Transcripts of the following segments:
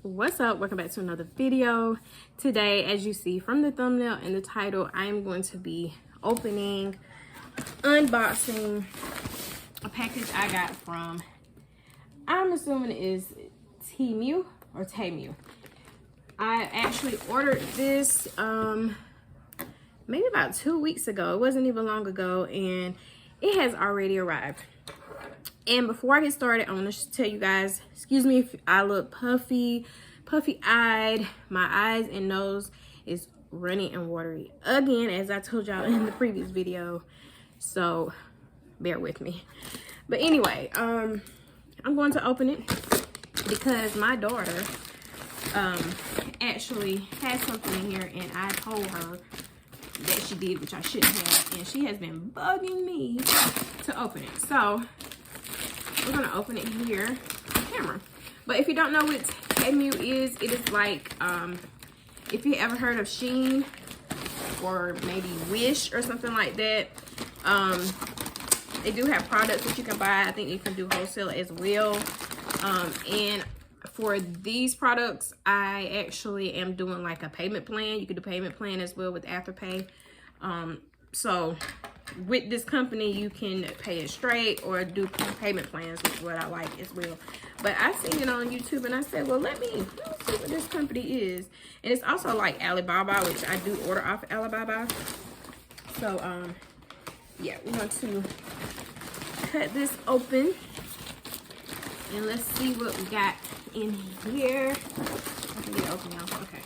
What's up? Welcome back to another video. Today, as you see from the thumbnail and the title, I am going to be unboxing a package I got from, I'm assuming it is Temu or Temu. I actually ordered this maybe about 2 weeks ago. It wasn't even long ago, and it has already arrived. And before I get started, I want to tell you guys, excuse me if I look puffy-eyed. My eyes and nose is runny and watery again, as I told y'all in the previous video. So bear with me. But anyway, I'm going to open it because my daughter actually has something in here, and I told her that she did, which I shouldn't have, and she has been bugging me to open it. So we're gonna open it here on camera. But if you don't know what Temu is, it is like, if you ever heard of Shein or maybe Wish or something like that, they do have products that you can buy. I think you can do wholesale as well. And for these products, I actually am doing like a payment plan. You can do payment plan as well with Afterpay. So with this company, you can pay it straight or do payment plans, which is what I like as well. But I seen it on YouTube and I said, well, let me see what this company is. And it's also like Alibaba, which I do order off Alibaba. So yeah, we want to cut this open and let's see what we got in here. I can get it open now. Okay.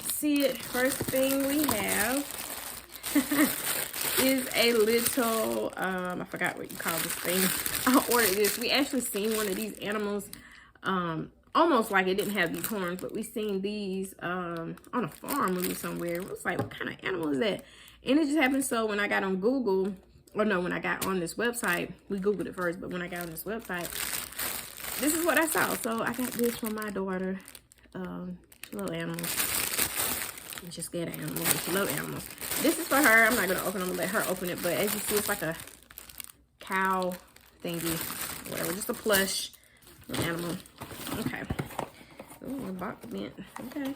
See it, first thing we have is a little I forgot what you call this thing. I ordered this. We actually seen one of these animals, almost like it didn't have these horns, but we seen these on a farm movie somewhere. It was like, what kind of animal is that? And it just happened so when I got on Google, or no, when I got on this website, we Googled it first, but when I got on this website, this is what I saw. So I got this from my daughter. She loves animals. She's scared of animals, but she loves animals. This is for her. I'm not going to open it. I'm going to let her open it. But as you see, it's like a cow thingy. Whatever. Just a plush animal. Okay. Ooh, the box bent. Okay.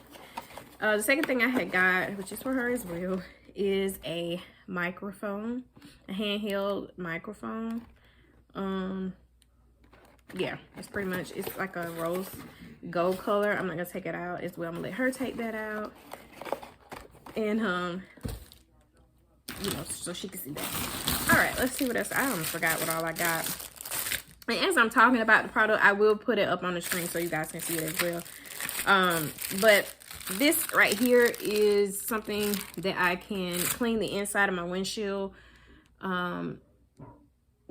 The second thing I had got, which is for her as well, is a microphone. A handheld microphone. Yeah, it's pretty much, it's like a rose gold color. I'm not going to take it out as well. I'm going to let her take that out. And you know, so she can see that. All right, let's see what else. I almost forgot what all I got. And as I'm talking about the product, I will put it up on the screen so you guys can see it as well. But this right here is something that I can clean the inside of my windshield.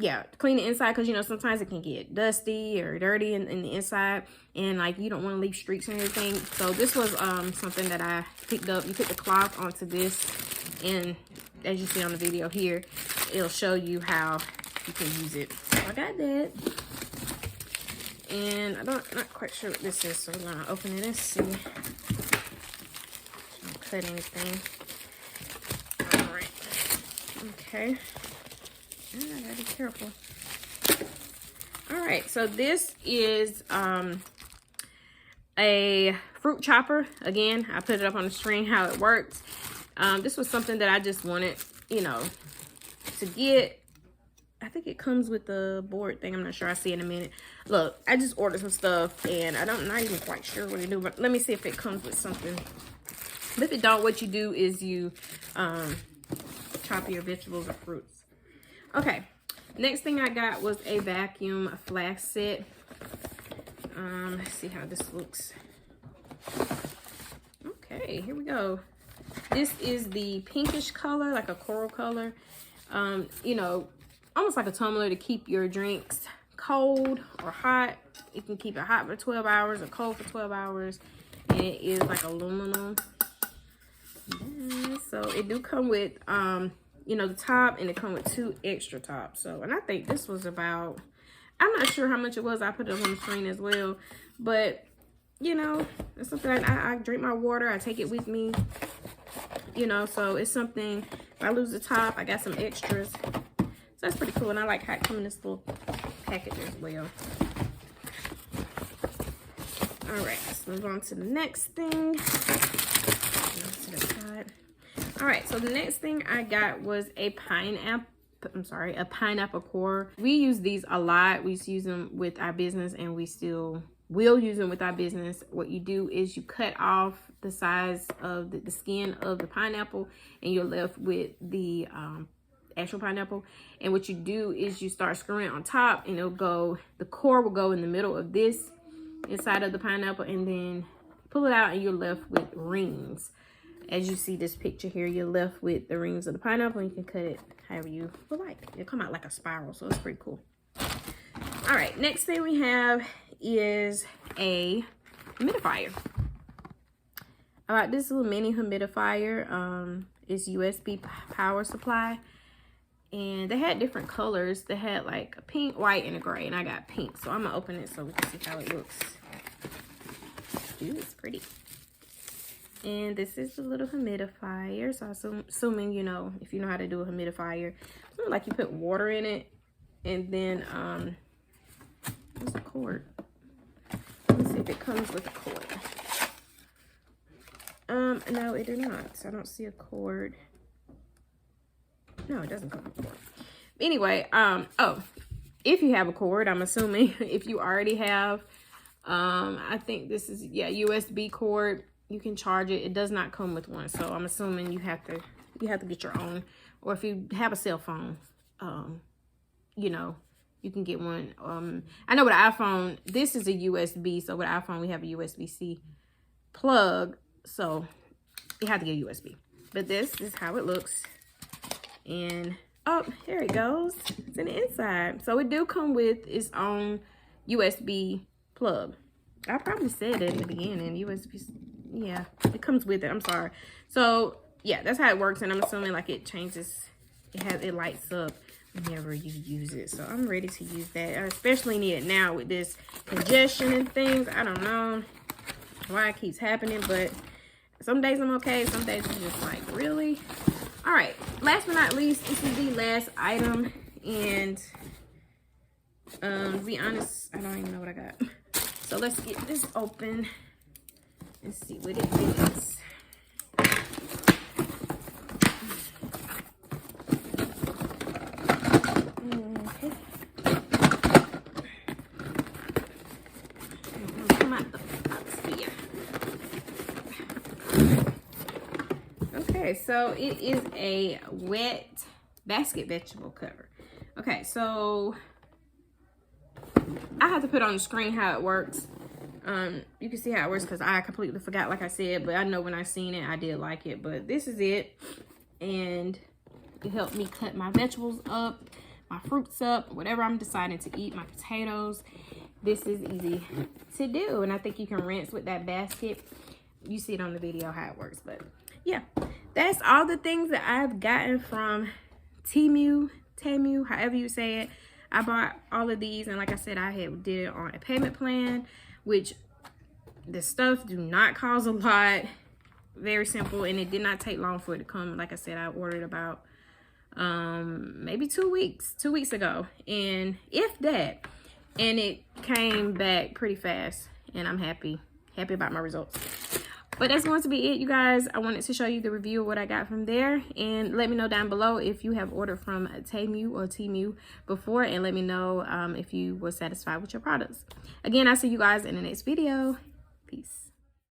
Yeah, clean the inside, because you know sometimes it can get dusty or dirty in the inside, and like you don't want to leave streaks and everything. So this was something that I picked up. You put the cloth onto this, and as you see on the video here, it'll show you how you can use it. So I got that, and I'm not quite sure what this is, so we're gonna open it and see. Don't cut anything. All right. Okay. I gotta be careful. All right, so this is a fruit chopper. Again, I put it up on the screen how it works. This was something that I just wanted, you know, to get. I think it comes with the board thing. I'm not sure. I'll see in a minute. Look, I just ordered some stuff, and I'm not even quite sure what to do, but let me see if it comes with something. But if it don't, what you do is you chop your vegetables or fruits. Okay, next thing I got was a vacuum flask set. Let's see how this looks. Okay, here we go. This is the pinkish color, like a coral color. You know, almost like a tumbler to keep your drinks cold or hot. You can keep it hot for 12 hours or cold for 12 hours. And it is like aluminum. Yeah, so it do come with you know, the top, and it come with 2 extra tops. So, and I think this was about, I'm not sure how much it was. I put it on the screen as well, but you know, it's something I drink my water, I take it with me, you know, so it's something, if I lose the top, I got some extras. So that's pretty cool, and I like how it comes in this little package as well. All right, let's move on to the next thing. To the side. All right, so the next thing I got was a pineapple core. We use these a lot. We used to use them with our business, and we still will use them with our business. What you do is you cut off the size of the skin of the pineapple, and you're left with the actual pineapple. And what you do is you start screwing on top, and the core will go in the middle of this inside of the pineapple, and then pull it out, and you're left with rings. As you see this picture here, you're left with the rings of the pineapple, and you can cut it however you would like. It'll come out like a spiral, so it's pretty cool. All right, next thing we have is a humidifier. I got this little mini humidifier. It's USB power supply, and they had different colors. They had like a pink, white, and a gray, and I got pink. So I'm gonna open it so we can see how it looks. Ooh, it's pretty. And this is the little humidifier. So assuming you know, if you know how to do a humidifier, something like you put water in it, and then where's the cord? Let's see if it comes with a cord. No, it does not. So I don't see a cord. No, it doesn't come with a cord. Anyway, oh, if you have a cord, I'm assuming if you already have, I think this is, yeah, USB cord. You can charge it. It does not come with one, so I'm assuming you have to get your own. Or if you have a cell phone, you know, you can get one. I know with an iPhone, this is a USB, so with iPhone we have a USB-C plug, so you have to get a USB. But this is how it looks, and oh, here it goes. It's in the inside, so it do come with its own USB plug. I probably said it in the beginning. USB. Yeah, it comes with it. I'm sorry. So yeah, that's how it works, and I'm assuming like it changes. It lights up whenever you use it. So I'm ready to use that. I especially need it now with this congestion and things. I don't know why it keeps happening, but some days I'm okay. Some days I'm just like, really? All right. Last but not least, this is the last item, and to be honest, I don't even know what I got. So let's get this open and see what it is. Okay. Come out the box here. Okay, so it is a wet basket vegetable cover. Okay, so I have to put on the screen how it works. You can see how it works because I completely forgot, like I said, but I know when I seen it, I did like it. But this is it, and it helped me cut my vegetables up, my fruits up, whatever I'm deciding to eat, my potatoes. This is easy to do, and I think you can rinse with that basket. You see it on the video how it works, but yeah, that's all the things that I've gotten from Temu, however you say it. I bought all of these, and like I said, I did it on a payment plan, which the stuff do not cost a lot. Very simple, and it did not take long for it to come. Like I said, I ordered about maybe 2 weeks ago, and if that, and it came back pretty fast, and I'm happy about my results. But that's going to be it, you guys. I wanted to show you the review of what I got from there. And let me know down below if you have ordered from Temu or Temu before. And let me know if you were satisfied with your products. Again, I'll see you guys in the next video. Peace.